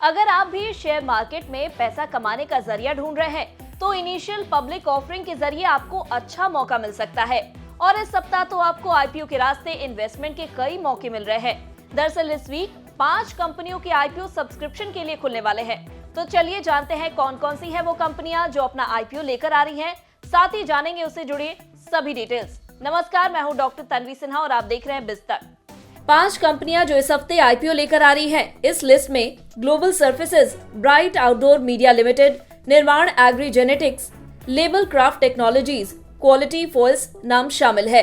अगर आप भी शेयर मार्केट में पैसा कमाने का जरिया ढूंढ रहे हैं, तो इनिशियल पब्लिक ऑफरिंग के जरिए आपको अच्छा मौका मिल सकता है। और इस सप्ताह तो आपको आईपीओ के रास्ते इन्वेस्टमेंट के कई मौके मिल रहे हैं। दरअसल इस वीक 5 कंपनियों के आईपीओ सब्सक्रिप्शन के लिए खुलने वाले हैं। तो चलिए जानते हैं कौन कौन सी है वो कंपनियां जो अपना आईपीओ लेकर आ रही हैं। साथ ही जानेंगे उससे जुड़े सभी डिटेल्स। नमस्कार, मैं हूं डॉक्टर तन्वी सिन्हा और आप देख रहे हैं बिस्तर। 5 कंपनियां जो इस हफ्ते आईपीओ लेकर आ रही हैं। इस लिस्ट में global surfaces, bright outdoor media limited, Nirman agri genetics, label kraft technologies, quality foils नाम शामिल है।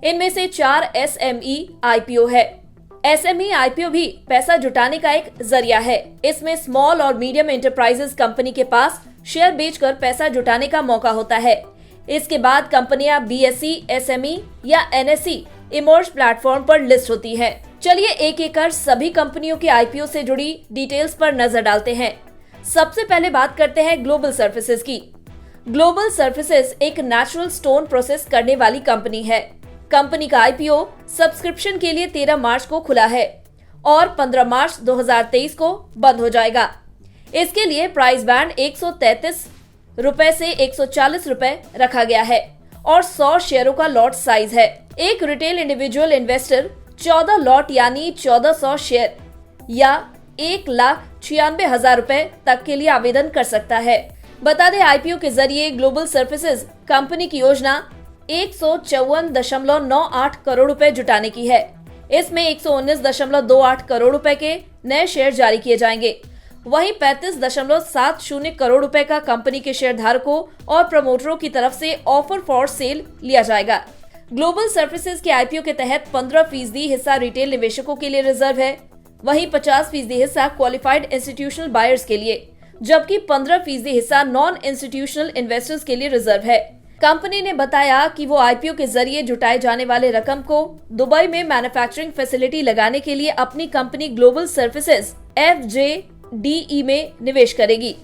इनमें से 4 एसएमई आईपीओ है। एसएमई आईपीओ भी पैसा जुटाने का एक जरिया है। इसमें स्मॉल और मीडियम एंटरप्राइजेस कंपनी के पास शेयर बेचकर पैसा जुटाने का मौका होता है। इसके बाद कंपनियां बीएसई, एसएमई या एनएसई इमर्ज प्लेटफॉर्म पर लिस्ट होती हैं। चलिए एक एक कर सभी कंपनियों के आईपीओ से जुड़ी डिटेल्स पर नजर डालते हैं। सबसे पहले बात करते हैं ग्लोबल सर्फेसेज की। ग्लोबल सर्फेसेज एक नेचुरल स्टोन प्रोसेस करने वाली कंपनी है। कंपनी का आईपीओ सब्सक्रिप्शन के लिए 13 मार्च को खुला है और 15 मार्च 2023 को बंद हो जाएगा। इसके लिए प्राइस बैंड 133 रुपए से 140 रुपए रखा गया है और 100 शेयरों का लॉट साइज है। एक रिटेल इंडिविजुअल इन्वेस्टर 14 लॉट यानी 1400 शेयर या 1,96,000 रुपए तक के लिए आवेदन कर सकता है। बता दें, आईपीओ के जरिए ग्लोबल सर्फेसेज कंपनी की योजना 154.98 करोड़ रुपए जुटाने की है। इसमें 119.28 करोड़ रुपए के नए शेयर जारी किए जाएंगे। वहीं 35.70 करोड़ रुपए का कंपनी के शेयर धारकों और प्रमोटरों की तरफ से ऑफर फॉर सेल लिया जाएगा। ग्लोबल सर्फेसेज के आईपीओ के तहत 15% हिस्सा रिटेल निवेशकों के लिए रिजर्व है। वहीं 50% हिस्सा क्वालिफाइड इंस्टीट्यूशनल बायर्स के लिए, जबकि 15% हिस्सा नॉन इंस्टीट्यूशनल इन्वेस्टर्स के लिए रिजर्व है। कंपनी ने बताया कि वो आईपीओ के जरिए जुटाए जाने वाले रकम को दुबई में मैन्युफैक्चरिंग फैसिलिटी लगाने के लिए अपनी कंपनी ग्लोबल सर्फेसेज FJDE में निवेश करेगी।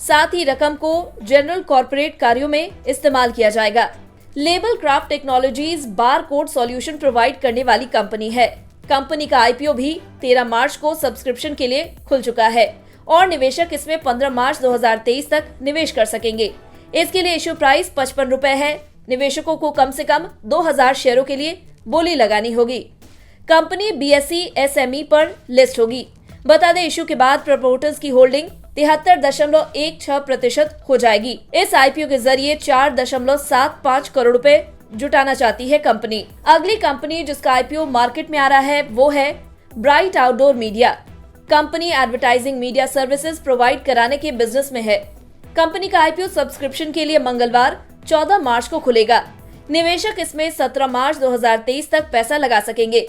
साथ ही रकम को जनरल कॉर्पोरेट कार्यों में इस्तेमाल किया जाएगा। Label kraft technologies bar code solution provide करने वाली कंपनी है। कंपनी का आईपीओ भी 13 मार्च को सब्सक्रिप्शन के लिए खुल चुका है और निवेशक इसमें 15 मार्च 2023 तक निवेश कर सकेंगे। इसके लिए इश्यू प्राइस 55 रुपए है। निवेशकों को कम से कम 2000 शेयरों के लिए बोली लगानी होगी। कंपनी बीएसई एसएमई पर लिस्ट होगी। बता दें, इश्यू के बाद प्रमोटर्स की होल्डिंग 73.16% हो जाएगी। इस आईपीओ के जरिए 4.75 करोड़ रुपए जुटाना चाहती है कंपनी। अगली कंपनी जिसका आईपीओ मार्केट में आ रहा है वो है bright outdoor media. Company advertising media services provide कराने के बिजनेस में है। कंपनी का आईपीओ सब्सक्रिप्शन के लिए मंगलवार 14 मार्च को खुलेगा। निवेशक इसमें 17 मार्च 2023 तक पैसा लगा सकेंगे।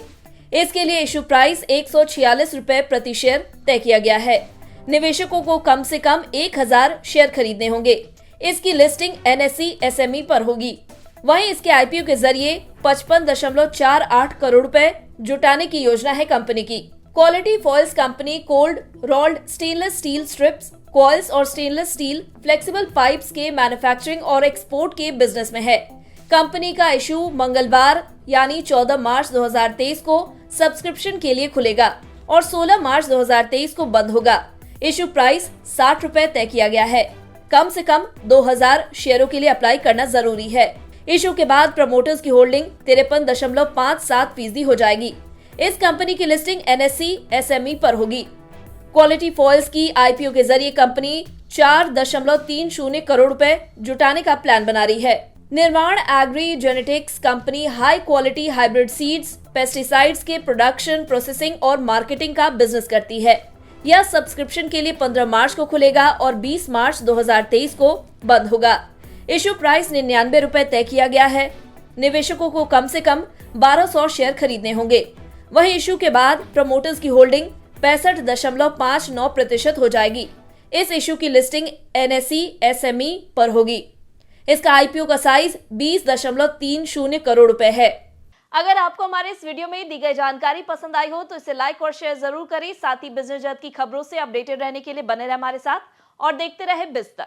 इसके लिए इश्यू प्राइस 146 रुपए प्रति शेयर तय किया गया है। निवेशकों को कम से कम 1000 शेयर खरीदने होंगे। इसकी लिस्टिंग एनएसई एसएमई पर होगी। वहीं इसके आईपीओ के जरिए 55.48 करोड़ रुपए जुटाने की योजना है कंपनी की। Quality foils company cold rolled stainless steel strips, coils और स्टेनलेस स्टील फ्लेक्सिबल पाइप्स के मैन्युफैक्चरिंग और एक्सपोर्ट के बिजनेस में है। कंपनी का इशू मंगलवार यानी 14 मार्च 2023 को सब्सक्रिप्शन के लिए खुलेगा और 16 मार्च 2023 को बंद होगा। इशू प्राइस 60 रुपए तय किया गया है। कम से कम 2000 शेयरों के लिए अप्लाई करना जरूरी है। इशू के बाद प्रमोटर्स की होल्डिंग 53.57% हो जाएगी। इस कंपनी की लिस्टिंग एनएसई एसएमई पर होगी। क्वालिटी फॉइल्स की आईपीओ के जरिए कंपनी 4.30 करोड़ रुपए जुटाने का प्लान बना रही है। Nirman agri genetics company high quality hybrid seeds, pesticides के प्रोडक्शन, प्रोसेसिंग और मार्केटिंग का बिजनेस करती है। यह सब्सक्रिप्शन के लिए 15 मार्च को खुलेगा और 20 मार्च 2023 को बंद होगा। इश्यू प्राइस 99 रुपए तय किया गया है। निवेशकों को कम से कम 1200 शेयर खरीदने होंगे। वहीं इश्यू के बाद प्रमोटर्स की होल्डिंग 65.59% हो जाएगी। इस इश्यू की लिस्टिंग एनएसई एसएमई पर होगी। इसका आईपीओ का साइज 20.30 करोड़ रुपए है। अगर आपको हमारे इस वीडियो में दी गई जानकारी पसंद आई हो तो इसे लाइक और शेयर जरूर करें। साथ ही बिजनेस जगत की खबरों से अपडेटेड रहने के लिए बने रहे हमारे साथ और देखते रहे बिस्तर।